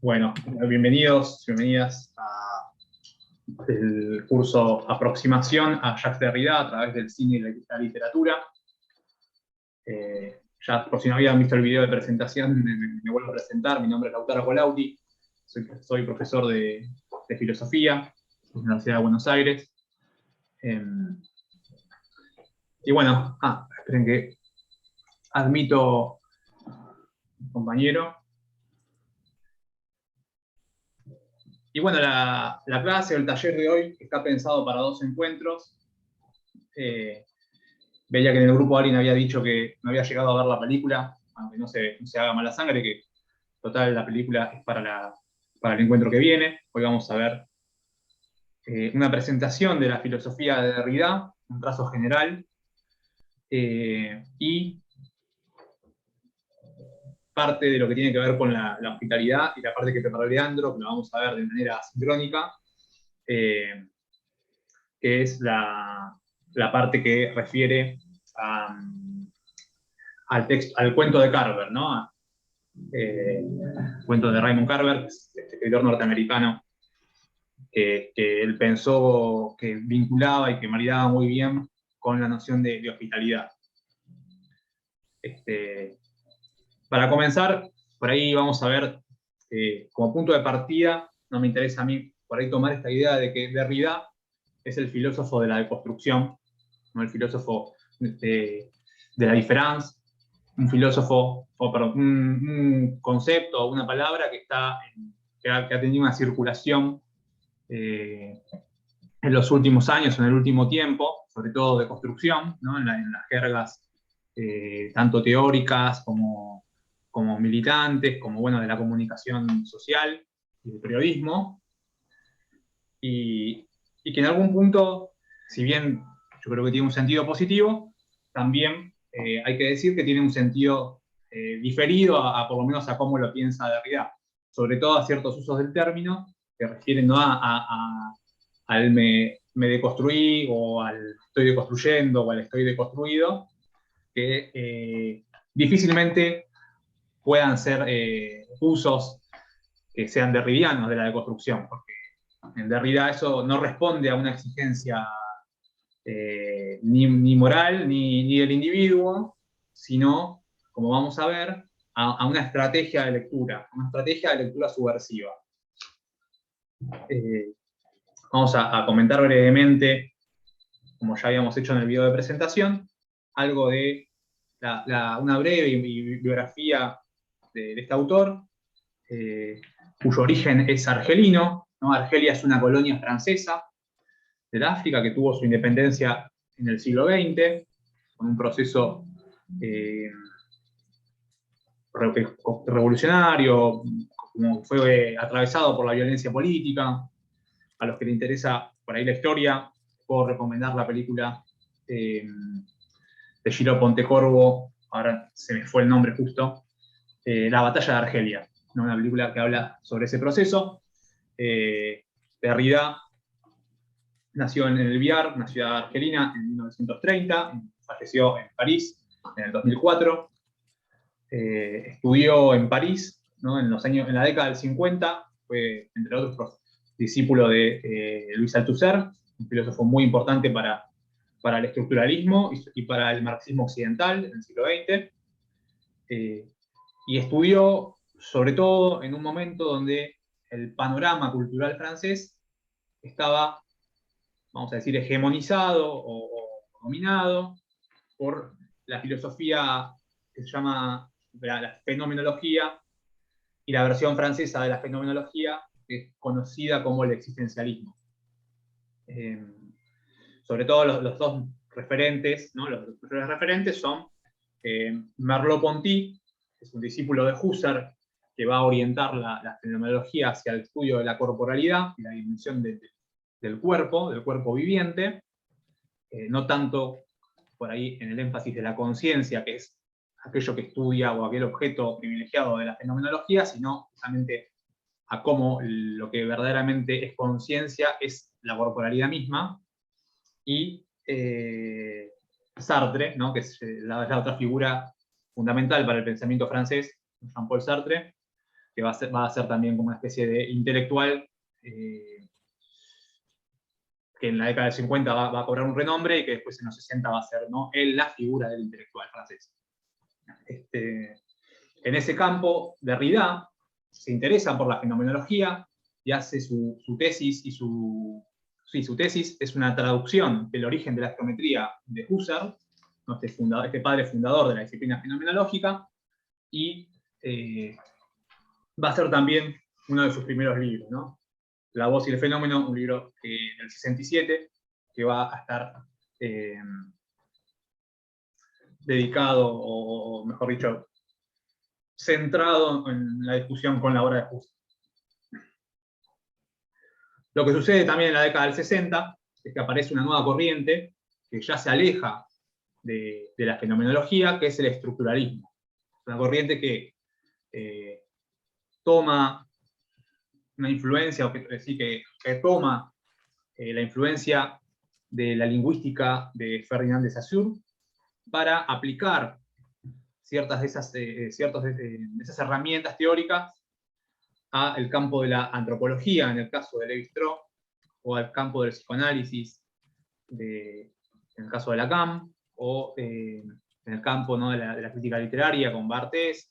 Bueno, bienvenidos, bienvenidas al curso Aproximación a Jacques Derrida a través del cine y la literatura. Ya por si no habían visto el video de presentación, me vuelvo a presentar. Mi nombre es Lautaro Colauti, soy profesor de filosofía en la Universidad de Buenos Aires. Y bueno, esperen que admito un compañero. Y bueno, la clase o el taller de hoy está pensado para 2 encuentros. Veía que en el grupo alguien había dicho que no había llegado a ver la película, aunque no se haga mala sangre, que total la película es para el encuentro que viene. Hoy vamos a ver una presentación de la filosofía de Derrida, un trazo general, y parte de lo que tiene que ver con la hospitalidad y la parte que preparó Leandro, que lo vamos a ver de manera sincrónica, que es la parte que refiere al cuento de Carver, ¿no? Cuento de Raymond Carver, este escritor norteamericano, que él pensó que vinculaba y que maridaba muy bien con la noción de hospitalidad. Para comenzar, por ahí vamos a ver, como punto de partida, no me interesa a mí por ahí tomar esta idea de que Derrida es el filósofo de la deconstrucción, ¿no? El filósofo de la diferencia, un filósofo, un concepto o una palabra que ha tenido una circulación en los últimos años, en el último tiempo, sobre todo de construcción, ¿no? en las jergas tanto teóricas como militantes, como bueno, de la comunicación social y del periodismo, y que en algún punto, si bien yo creo que tiene un sentido positivo, también hay que decir que tiene un sentido diferido por lo menos a cómo lo piensa Derrida, sobre todo a ciertos usos del término que refieren no al me deconstruí o al estoy deconstruyendo o al estoy deconstruido, que difícilmente puedan ser usos que sean derridianos de la deconstrucción, porque en Derrida eso no responde a una exigencia ni moral ni del individuo, sino, como vamos a ver, a una estrategia de lectura subversiva. Vamos a comentar brevemente, como ya habíamos hecho en el video de presentación, algo de una breve biografía de este autor, cuyo origen es argelino, ¿no? Argelia es una colonia francesa del África que tuvo su independencia en el siglo XX, con un proceso revolucionario, como fue atravesado por la violencia política. A los que les interesa por ahí la historia, puedo recomendar la película de Giro Pontecorvo, ahora se me fue el nombre justo, La batalla de Argelia, ¿no? Una película que habla sobre ese proceso. Derrida nació en El Biar, una ciudad argelina, en 1930, falleció en París en el 2004. Estudió en París, ¿no? en la década del 50, fue, entre otros, discípulo de Louis Althusser, un filósofo muy importante para el estructuralismo y para el marxismo occidental en el siglo XX. Y estudió, sobre todo, en un momento donde el panorama cultural francés estaba, vamos a decir, hegemonizado o dominado por la filosofía que se llama la fenomenología, y la versión francesa de la fenomenología es conocida como el existencialismo. Sobre todo los dos referentes, ¿no? Los referentes son Merleau-Ponty, que es un discípulo de Husserl, que va a orientar la fenomenología hacia el estudio de la corporalidad y la dimensión del cuerpo viviente, no tanto por ahí en el énfasis de la conciencia, que es aquello que estudia o aquel objeto privilegiado de la fenomenología, sino justamente a cómo lo que verdaderamente es conciencia es la corporalidad misma. Y Sartre, ¿no? que es la otra figura fundamental para el pensamiento francés, Jean-Paul Sartre, que va a ser también como una especie de intelectual que en la década del 50 va a cobrar un renombre y que después en los 60 va a ser, ¿no?, él la figura del intelectual francés. En ese campo, Derrida se interesa por la fenomenología y hace su tesis, y su tesis es una traducción del origen de la geometría de Husserl, ¿no?, este padre fundador de la disciplina fenomenológica, y va a ser también uno de sus primeros libros, ¿no? La voz y el fenómeno, un libro del 67, que va a estar dedicado, o mejor dicho, centrado en la discusión con la obra de Husserl. Lo que sucede también en la década del 60 es que aparece una nueva corriente que ya se aleja de la fenomenología, que es el estructuralismo. Una corriente que toma una influencia, o que toma la influencia de la lingüística de Ferdinand de Saussure para aplicar ciertas de esas herramientas teóricas al campo de la antropología, en el caso de Lévi-Strauss, o al campo del psicoanálisis, en el caso de Lacan, o en el campo, ¿no?, de la crítica literaria con Barthes,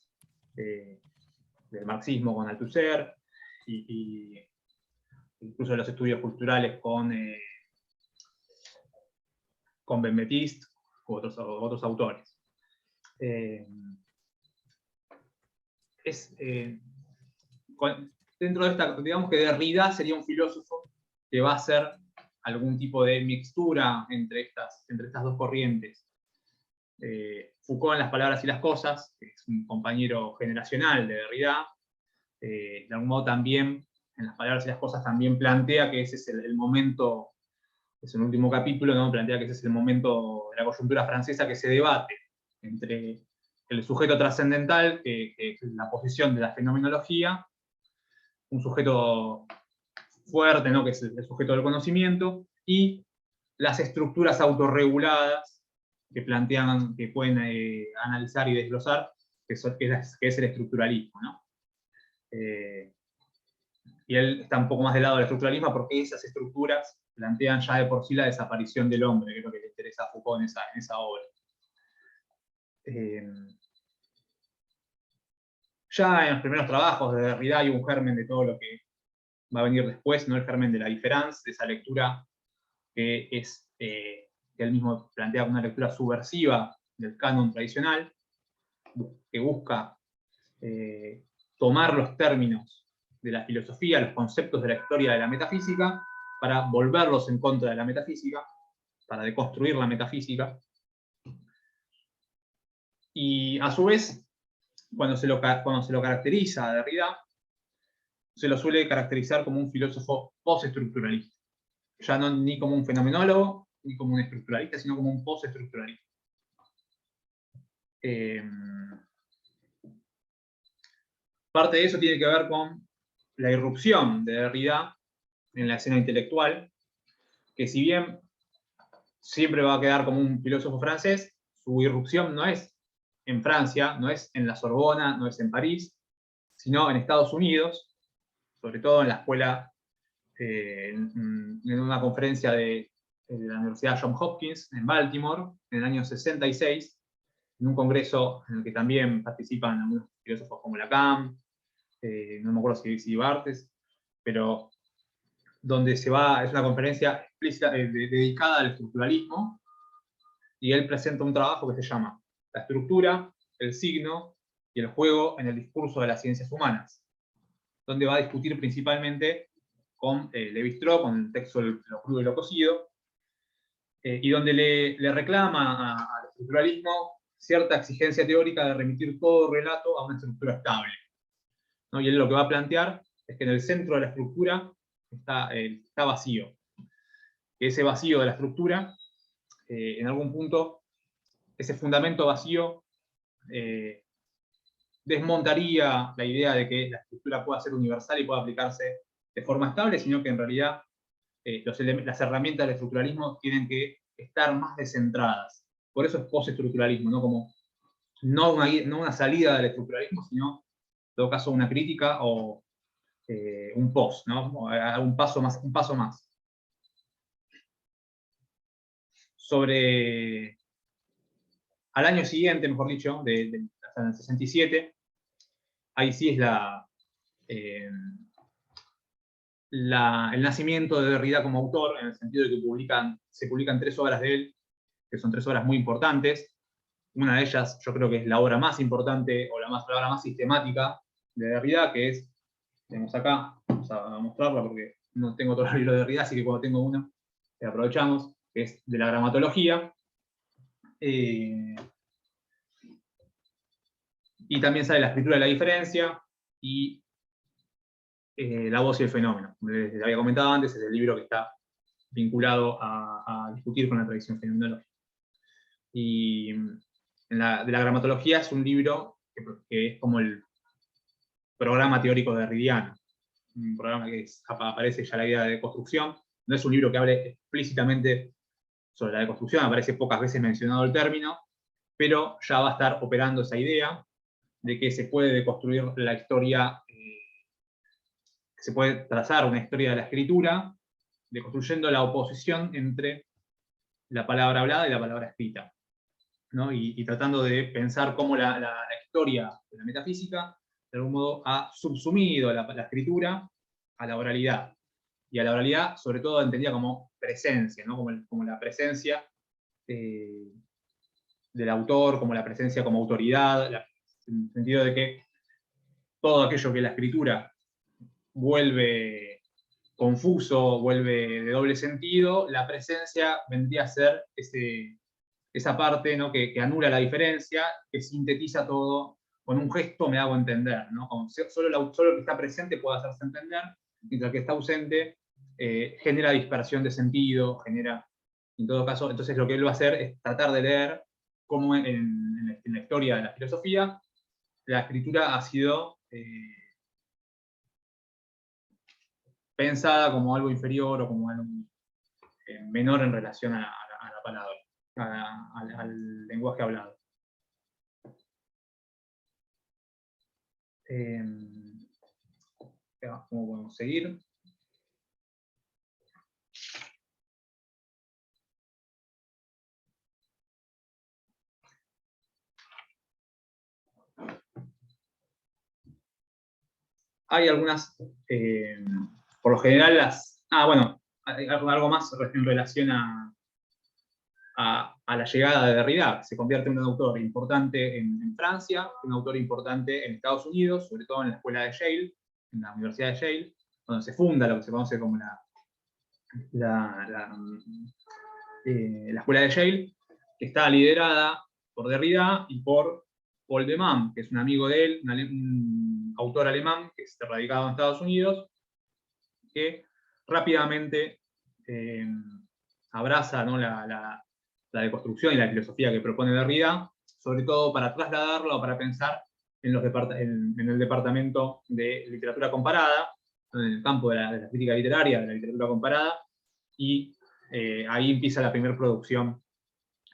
del marxismo con Althusser, y incluso de los estudios culturales con Benveniste u otros autores. Dentro de esta, digamos que Derrida sería un filósofo que va a hacer algún tipo de mixtura entre estas dos corrientes. Foucault, en Las palabras y las cosas, que es un compañero generacional de Derrida, de algún modo también, en Las palabras y las cosas, también plantea que ese es el momento, es el último capítulo, ¿no?, plantea que ese es el momento de la coyuntura francesa que se debate entre el sujeto trascendental, que es la posición de la fenomenología, un sujeto fuerte, ¿no?, que es el sujeto del conocimiento, y las estructuras autorreguladas que plantean, que pueden analizar y desglosar, que es el estructuralismo, ¿no? Y él está un poco más del lado del estructuralismo porque esas estructuras plantean ya de por sí la desaparición del hombre, que es lo que le interesa a Foucault en esa obra. Ya en los primeros trabajos de Derrida hay un germen de todo lo que va a venir después, ¿no?, el germen de la diferencia, de esa lectura que él mismo plantea como una lectura subversiva del canon tradicional, que busca tomar los términos de la filosofía, los conceptos de la historia de la metafísica, para volverlos en contra de la metafísica, para deconstruir la metafísica. Y a su vez, cuando se lo caracteriza a Derrida, se lo suele caracterizar como un filósofo postestructuralista. Ya no ni como un fenomenólogo, ni como un estructuralista, sino como un postestructuralista. Parte de eso tiene que ver con la irrupción de Derrida en la escena intelectual, que si bien siempre va a quedar como un filósofo francés, su irrupción no es en Francia, no es en la Sorbona, no es en París, sino en Estados Unidos, sobre todo en la escuela, en una conferencia de la Universidad Johns Hopkins en Baltimore, en el año 66, en un congreso en el que también participan algunos filósofos como Lacan, no me acuerdo si Barthes, pero donde es una conferencia explícita, dedicada al estructuralismo, y él presenta un trabajo que se llama La estructura, el signo y el juego en el discurso de las ciencias humanas, donde va a discutir principalmente con Lévi-Strauss, con el texto de Lo crudo y lo cocido, y donde le reclama al estructuralismo cierta exigencia teórica de remitir todo relato a una estructura estable, ¿no? Y él lo que va a plantear es que en el centro de la estructura está vacío. Que ese vacío de la estructura, en algún punto, ese fundamento vacío desmontaría la idea de que la estructura pueda ser universal y pueda aplicarse de forma estable, sino que en realidad las herramientas del estructuralismo tienen que estar más descentradas. Por eso es postestructuralismo, ¿no? Como no una salida del estructuralismo, sino todo caso una crítica o un post, ¿no? Un paso más. Al año siguiente, mejor dicho, hasta el 67, ahí sí es el nacimiento de Derrida como autor, en el sentido de que se publican 3 obras de él, que son 3 obras muy importantes. Una de ellas, yo creo que es la obra más importante, o la obra más sistemática de Derrida, que es, tenemos acá, vamos a mostrarla porque no tengo todo el libro de Derrida, así que cuando tengo uno, aprovechamos, que es de la gramatología. Y también sale la escritura de la diferencia y la voz y el fenómeno. Como les había comentado antes, es el libro que está vinculado a discutir con la tradición fenomenológica. Y de la gramatología es un libro que es como el programa teórico derridiano, un programa que aparece ya la idea de deconstrucción. No es un libro que hable explícitamente sobre la deconstrucción, aparece pocas veces mencionado el término, pero ya va a estar operando esa idea de que se puede deconstruir la historia, que se puede trazar una historia de la escritura, deconstruyendo la oposición entre la palabra hablada y la palabra escrita, ¿no? Y tratando de pensar cómo la historia de la metafísica, de algún modo, ha subsumido la escritura a la oralidad. Y a la oralidad, sobre todo, entendida como presencia, ¿no? Como la presencia del autor, como la presencia como autoridad, en el sentido de que todo aquello que la escritura vuelve confuso, vuelve de doble sentido, la presencia vendría a ser esa parte, ¿no? que anula la diferencia, que sintetiza todo con un gesto, me hago entender, ¿no? Solo el que está presente puede hacerse entender, mientras que está ausente genera dispersión de sentido, genera, en todo caso, entonces lo que él va a hacer es tratar de leer cómo en la historia de la filosofía la escritura ha sido pensada como algo inferior o como algo menor en relación a la palabra, al lenguaje hablado. ¿Cómo podemos seguir? Hay algunas, por lo general bueno, hay algo más en relación a la llegada de Derrida. Se convierte en un autor importante en Francia, un autor importante en Estados Unidos, sobre todo en la escuela de Yale, en la Universidad de Yale, donde se funda lo que se conoce como la escuela de Yale, que está liderada por Derrida y por Paul de Man, que es un amigo de él, un autor alemán que está radicado en Estados Unidos, que rápidamente abraza, ¿no? la deconstrucción y la filosofía que propone Derrida, sobre todo para trasladarla o para pensar en el departamento de literatura comparada, en el campo de la crítica literaria, de la literatura comparada, y ahí empieza la primera producción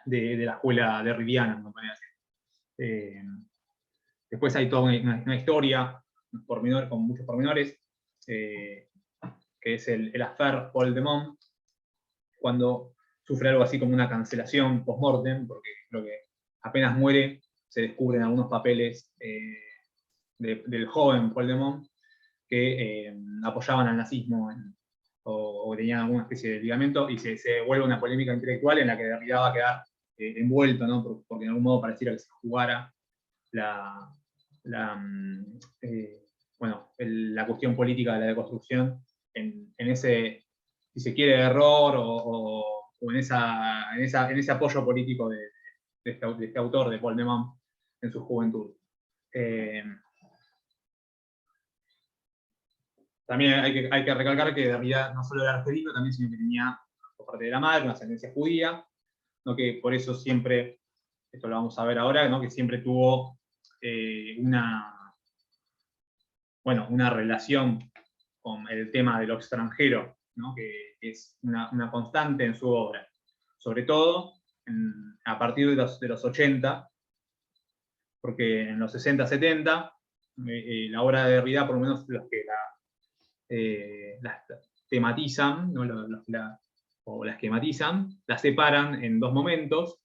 de la escuela derridiana, me parece. Después hay toda una historia con muchos pormenores, que es el affair Paul de Man, cuando sufre algo así como una cancelación post-mortem, porque creo que apenas muere se descubren algunos papeles del joven Paul de Man que apoyaban al nazismo o tenían alguna especie de ligamento, y se vuelve una polémica intelectual en la que Derrida va a quedar envuelto, ¿no? Porque en algún modo pareciera que se jugara la cuestión política de la deconstrucción en ese, si se quiere, error o en ese apoyo político de este autor, de Paul de Man, en su juventud. También hay que recalcar que Derrida no solo era argelino, también, sino que tenía, por parte de la madre, una ascendencia judía, ¿no? Que por eso siempre, esto lo vamos a ver ahora, ¿no? Que siempre tuvo una relación con el tema de lo extranjero, ¿no? Que es una constante en su obra. Sobre todo a partir de los 80, porque en los 60, 70 la obra de Derrida, por lo menos los que las tematizan, ¿no? o la esquematizan, la separan en dos momentos.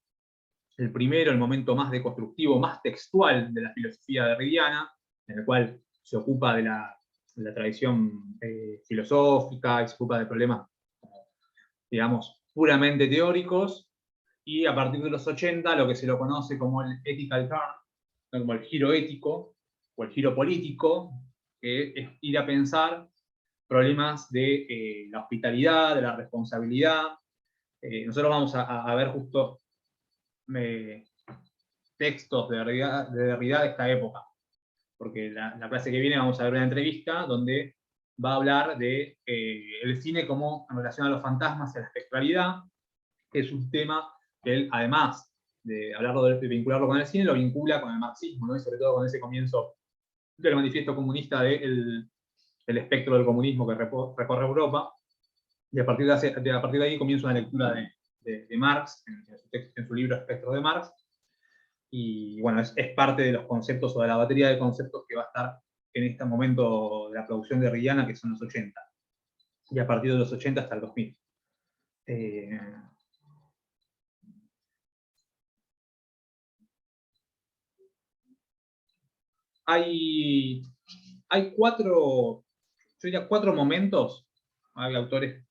El primero, el momento más deconstructivo, más textual de la filosofía derridiana, en el cual se ocupa de la tradición filosófica y se ocupa de problemas, digamos, puramente teóricos, y a partir de los 80, lo que se lo conoce como el ethical turn, como el giro ético o el giro político, que es ir a pensar problemas de la hospitalidad, de la responsabilidad. Nosotros vamos a ver justo textos de Derrida de esta época, porque la clase que viene vamos a ver una entrevista donde va a hablar de el cine como en relación a los fantasmas y a la espectralidad, que es un tema que él, además de hablarlo, de vincularlo con el cine, lo vincula con el marxismo, ¿no? Y sobre todo con ese comienzo del manifiesto comunista del espectro del comunismo que recorre Europa, y a partir de ahí comienza una lectura de Marx, en su libro Espectro de Marx, y bueno, es parte de los conceptos o de la batería de conceptos que va a estar en este momento de la producción derridiana, que son los 80, y a partir de los 80 hasta el 2000. Hay cuatro, yo diría cuatro momentos, hay autores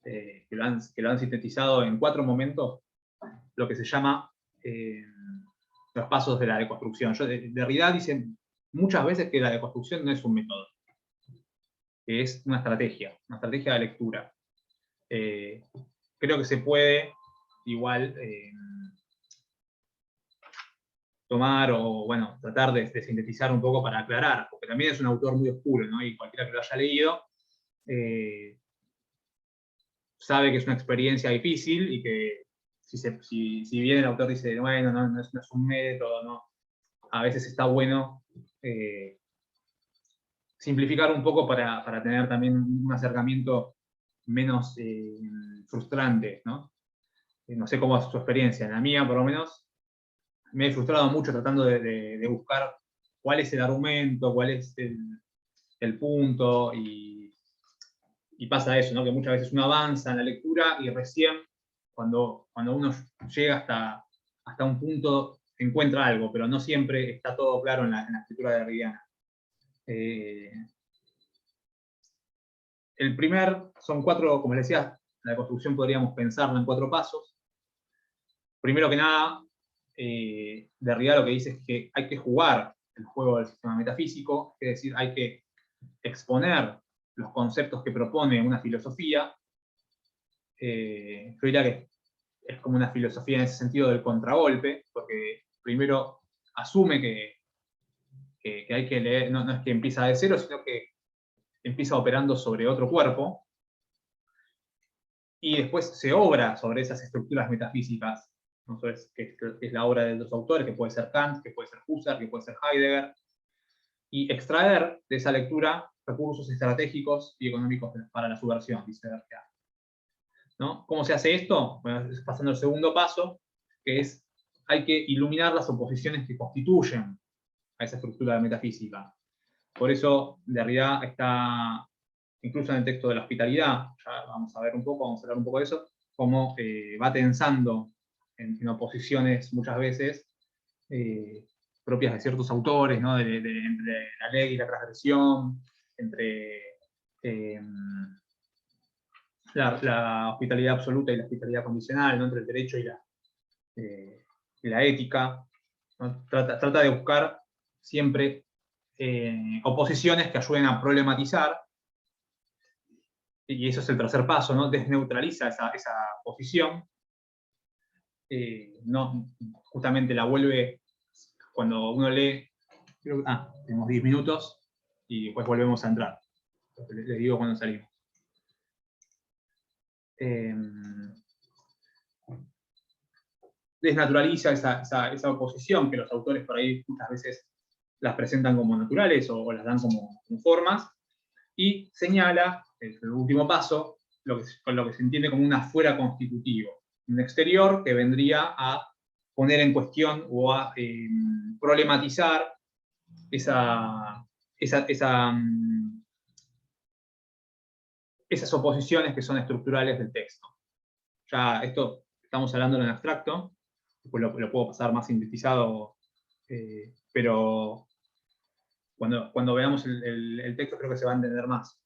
que lo han sintetizado en cuatro momentos, lo que se llama los pasos de la deconstrucción. Derrida dice muchas veces que la deconstrucción no es un método, que es una estrategia de lectura. Creo que se puede igual tomar o, bueno, tratar de sintetizar un poco para aclarar, porque también es un autor muy oscuro, ¿no? Y cualquiera que lo haya leído sabe que es una experiencia difícil y que si bien el autor dice, bueno, no es un método, no, a veces está bueno simplificar un poco para tener también un acercamiento menos frustrante, ¿no? No sé cómo es su experiencia, en la mía por lo menos, me he frustrado mucho tratando de buscar cuál es el argumento, cuál es el punto, y pasa eso, ¿no? Que muchas veces uno avanza en la lectura y recién cuando uno llega hasta un punto encuentra algo, pero no siempre está todo claro en la escritura derridiana. El primer, son cuatro, como les decía, la construcción podríamos pensarla en cuatro pasos. Primero que nada, Derrida lo que dice es que hay que jugar el juego del sistema metafísico, es decir, hay que exponer los conceptos que propone una filosofía. Yo diría que es como una filosofía en ese sentido del contragolpe, porque primero asume que hay que leer, no es que empieza de cero, sino que empieza operando sobre otro cuerpo, y después se obra sobre esas estructuras metafísicas, ¿no? Que es la obra de los autores, que puede ser Kant, que puede ser Husserl, que puede ser Heidegger, y extraer de esa lectura recursos estratégicos y económicos para la subversión, dice Derrida, ¿no? ¿Cómo se hace esto? Bueno, pasando al segundo paso, que es, hay que iluminar las oposiciones que constituyen a esa estructura metafísica. Por eso Derrida está, incluso en el texto de la hospitalidad, ya vamos a ver un poco, vamos a hablar un poco de eso, cómo va tensando en oposiciones muchas veces propias de ciertos autores, ¿no? Entre la ley y la transgresión, entre la hospitalidad absoluta y la hospitalidad condicional, ¿no? Entre el derecho y la ética, ¿no? Trata de buscar siempre oposiciones que ayuden a problematizar, y eso es el tercer paso, ¿no? Desneutraliza esa posición, no, justamente la vuelve, cuando uno lee, tenemos 10 minutos, y después volvemos a entrar. Les digo cuando salimos. Desnaturaliza esa oposición que los autores por ahí muchas veces las presentan como naturales o las dan como formas, y señala, el último paso, con lo que se entiende como un afuera constitutivo, un exterior que vendría a poner en cuestión o a problematizar esa, esa, esa, mm, esas oposiciones que son estructurales del texto. Ya esto estamos hablando en abstracto, después lo puedo pasar más sintetizado, pero cuando veamos el texto creo que se va a entender más.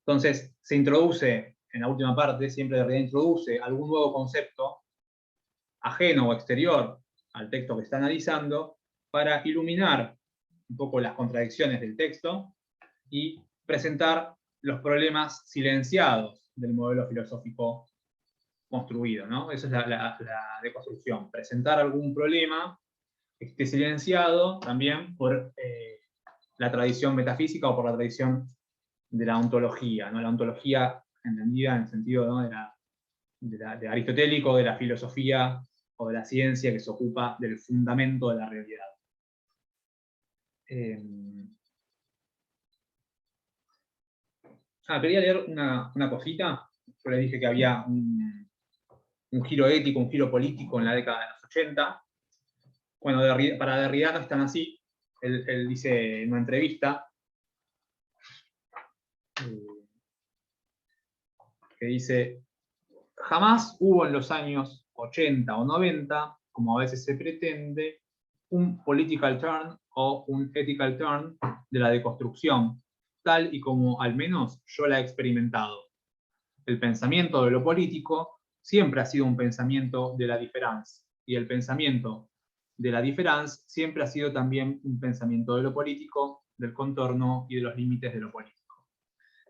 Entonces, se introduce, en la última parte, siempre Derrida introduce algún nuevo concepto ajeno o exterior al texto que está analizando para iluminar un poco las contradicciones del texto y presentar los problemas silenciados del modelo filosófico construido, ¿no? Esa es la deconstrucción, presentar algún problema que esté silenciado también por la tradición metafísica o por la tradición de la ontología, ¿no? La ontología entendida en el sentido, ¿no?, de aristotélico, de la filosofía o de la ciencia que se ocupa del fundamento de la realidad. Quería leer una cosita. Yo les dije que había un giro ético, un giro político en la década de los 80. Bueno, para Derrida no es tan así. Él dice en una entrevista que dice: jamás hubo en los años 80 o 90, como a veces se pretende, un political turn o un ethical turn de la deconstrucción, tal y como al menos yo la he experimentado. El pensamiento de lo político siempre ha sido un pensamiento de la diferencia, y el pensamiento de la diferencia siempre ha sido también un pensamiento de lo político, del contorno y de los límites de lo político.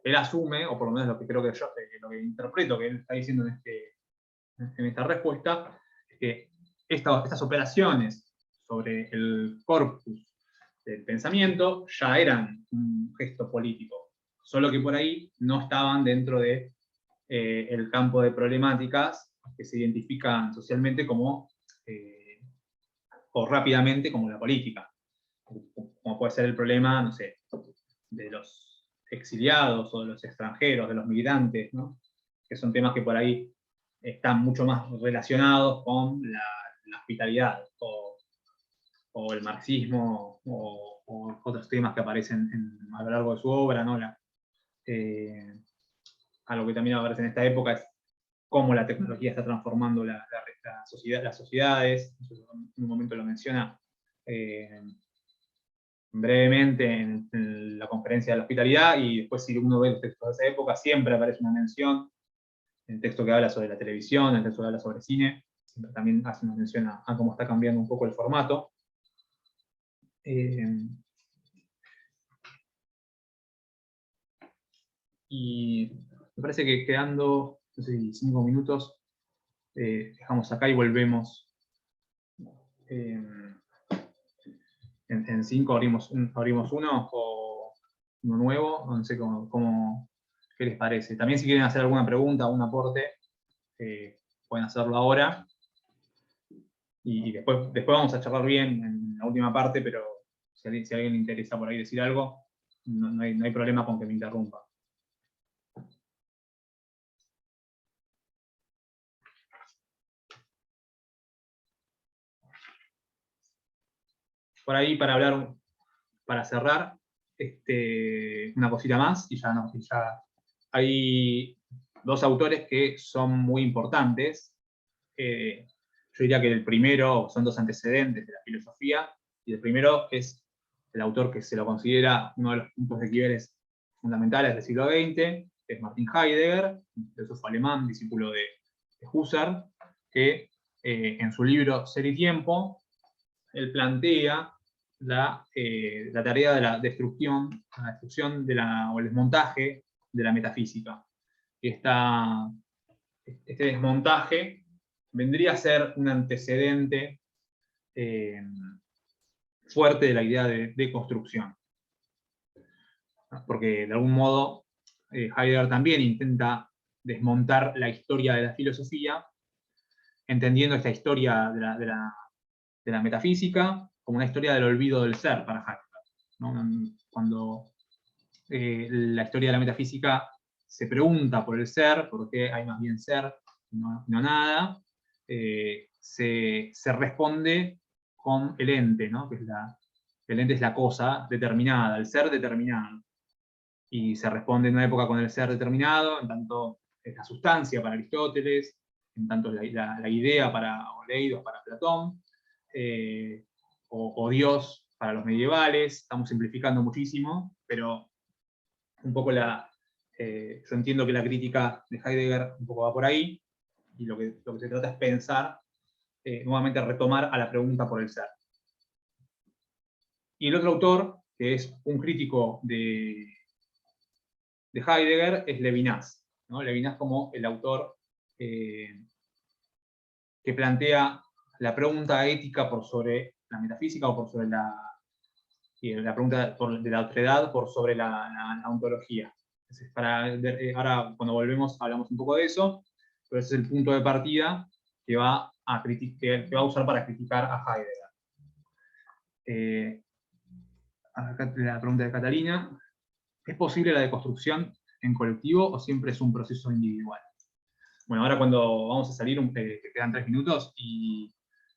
Él asume, o por lo menos lo que creo que yo, lo que interpreto que él está diciendo en esta respuesta, es que estas operaciones sobre el corpus del pensamiento ya eran un gesto político, solo que por ahí no estaban dentro de el campo de problemáticas que se identifican socialmente como, o rápidamente, como la política. Como puede ser el problema, no sé, de los exiliados o de los extranjeros, de los migrantes, ¿no?, que son temas que por ahí están mucho más relacionados con la hospitalidad o el marxismo o otros temas que aparecen a lo largo de su obra, ¿no? Algo que también aparece en esta época es cómo la tecnología está transformando las sociedades. En un momento lo menciona brevemente en la conferencia de la hospitalidad, y después si uno ve los textos de esa época siempre aparece una mención. El texto que habla sobre la televisión, el texto que habla sobre cine, siempre también hace una mención a cómo está cambiando un poco el formato. Y me parece que quedando, no sé, 5 minutos, dejamos acá y volvemos. En 5 abrimos uno o uno nuevo, no sé qué les parece. También si quieren hacer alguna pregunta o un aporte, pueden hacerlo ahora. Y después vamos a charlar bien en la última parte, pero si a alguien le interesa por ahí decir algo, no hay problema con que me interrumpa. Por ahí, para cerrar, una cosita más, y ya hay 2 autores que son muy importantes. Yo diría que el primero, son 2 antecedentes de la filosofía, y el primero es el autor que se lo considera uno de los puntos de quiebres fundamentales del siglo XX, que es Martin Heidegger, un filósofo alemán, discípulo de Husserl, que en su libro Ser y Tiempo, él plantea la tarea de la destrucción o el desmontaje de la metafísica. Este desmontaje vendría a ser un antecedente fuerte de la idea de construcción. Porque de algún modo Heidegger también intenta desmontar la historia de la filosofía, entendiendo esta historia de la metafísica como una historia del olvido del ser para Heidegger, ¿no? Cuando la historia de la metafísica se pregunta por el ser, por qué hay más bien ser, no nada, se responde con el ente, ¿no? Que es el ente es la cosa determinada, el ser determinado. Y se responde en una época con el ser determinado, en tanto es la sustancia para Aristóteles, en tanto la idea para Oleidos, para Platón, o Dios para los medievales. Estamos simplificando muchísimo, pero un poco yo entiendo que la crítica de Heidegger un poco va por ahí, y lo que se trata es pensar, nuevamente retomar a la pregunta por el ser. Y el otro autor, que es un crítico de Heidegger, es Levinas, ¿no? Levinas como el autor que plantea la pregunta ética por sobre la metafísica, o por sobre la pregunta de la otredad por sobre la ontología. Entonces, ahora, cuando volvemos, hablamos un poco de eso, pero ese es el punto de partida que va a usar para criticar a Heidegger. Acá la pregunta de Catalina: ¿es posible la deconstrucción en colectivo o siempre es un proceso individual? Bueno, ahora cuando vamos a salir, que quedan 3 minutos, y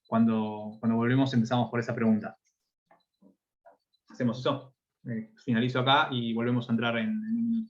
cuando volvemos empezamos por esa pregunta. ¿Hacemos eso? Finalizo acá y volvemos a entrar en